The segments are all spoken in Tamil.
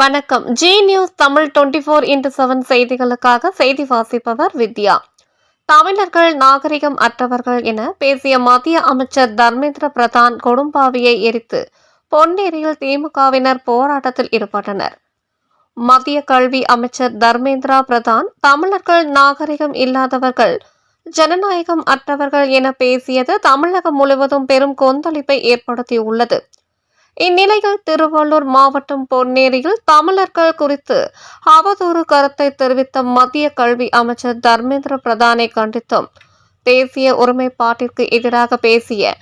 வணக்கம். ஜி நியூஸ் தமிழ் 24x7 செய்திகளுக்காக செய்தி வாசிப்பவர் வித்யா. தமிழர்கள் நாகரிகம் அற்றவர்கள் என பேசிய மத்திய அமைச்சர் தர்மேந்திர பிரதான் கொடும்பாவியை எரித்து பொன்னேரியில் திமுகவினர் போராட்டத்தில் ஈடுபட்டனர். மத்திய கல்வி அமைச்சர் தர்மேந்திர பிரதான் தமிழர்கள் நாகரிகம் இல்லாதவர்கள், ஜனநாயகம் அற்றவர்கள் என பேசியது தமிழகம் முழுவதும் பெரும் கொந்தளிப்பை ஏற்படுத்தியுள்ளது. இந்நிலையில் திருவள்ளூர் மாவட்டம் பொன்னேரியில் தமிழர்கள் குறித்து அவதூறு கருத்தை தெரிவித்த மத்திய கல்வி அமைச்சர் தர்மேந்திர பிரதானை கண்டித்தும் தேசிய ஒருமைப்பாட்டிற்கு எதிராக பேசிய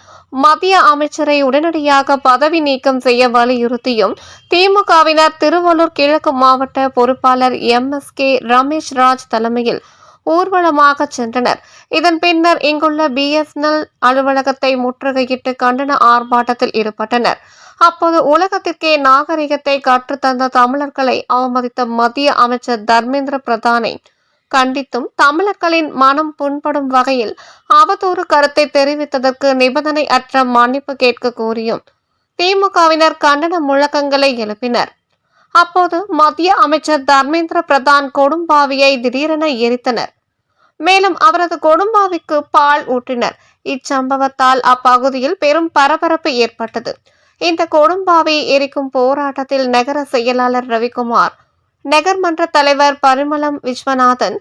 மத்திய அமைச்சரை உடனடியாக பதவி நீக்கம் செய்ய வலியுறுத்தியும் திமுகவினர் திருவள்ளூர் கிழக்கு மாவட்ட பொறுப்பாளர் MSK ரமேஷ் ராஜ் தலைமையில் ஊர்வலமாக சென்றனர். இதன் பின்னர் இங்குள்ள BSNL அலுவலகத்தை முற்றுகையிட்டு கண்டன ஆர்ப்பாட்டத்தில் ஈடுபட்டனர். அப்போது உலகத்திற்கே நாகரிகத்தை கற்றுத்தந்த தமிழர்களை அவமதித்த மத்திய அமைச்சர் தர்மேந்திர பிரதானை கண்டித்தும் தமிழர்களின் மனம் புண்படும் வகையில் அவதூறு கருத்தை தெரிவித்ததற்கு நிபந்தனை அற்ற மன்னிப்பு கேட்க கோரியும் திமுகவினர் கண்டன முழக்கங்களை எழுப்பினர். அப்போது மத்திய அமைச்சர் தர்மேந்திர பிரதான் கொடும்பாவியை திடீரென எரித்தனர். மேலும் அவரது கொடும்பாவிக்கு பால் ஊற்றினர். இச்சம்பவத்தால் அப்பகுதியில் பெரும் பரபரப்பு ஏற்பட்டது. இந்த கொடும்பாவை எரிக்கும் போராட்டத்தில் நகர செயலாளர் ரவிக்குமார், நகர்மன்ற தலைவர் பரிமளம் விஸ்வநாதன்,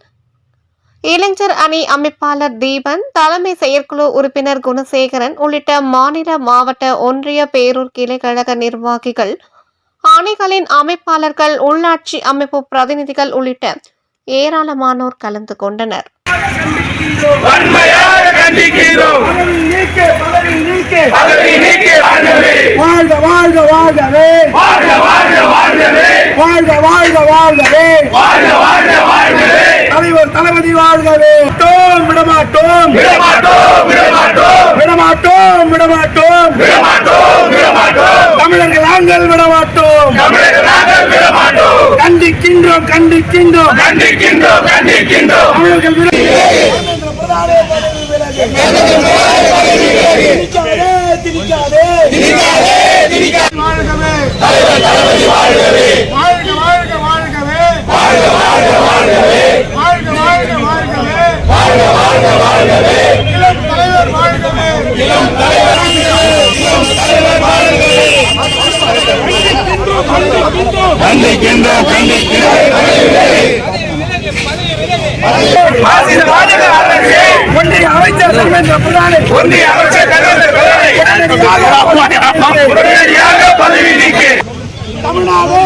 இளைஞர் அணி அமைப்பாளர் தீபன், தலைமை செயற்குழு உறுப்பினர் குணசேகரன் உள்ளிட்ட மாநில, மாவட்ட, ஒன்றிய, பேரூர் கிளை கழக நிர்வாகிகள், அணிகளின் அமைப்பாளர்கள், உள்ளாட்சி அமைப்பு பிரதிநிதிகள் உள்ளிட்ட ஏராளமானோர் கலந்து கொண்டனர். தளபதி வாழ்கவே. விடமாட்டோம் தமிழர்கள் நாங்கள் விடமாட்டோம். கண்டிக்கின்றோம் ஒன்றிய அமைச்சர் தர்மேந்திர பிரதானை தமிழ்நாடு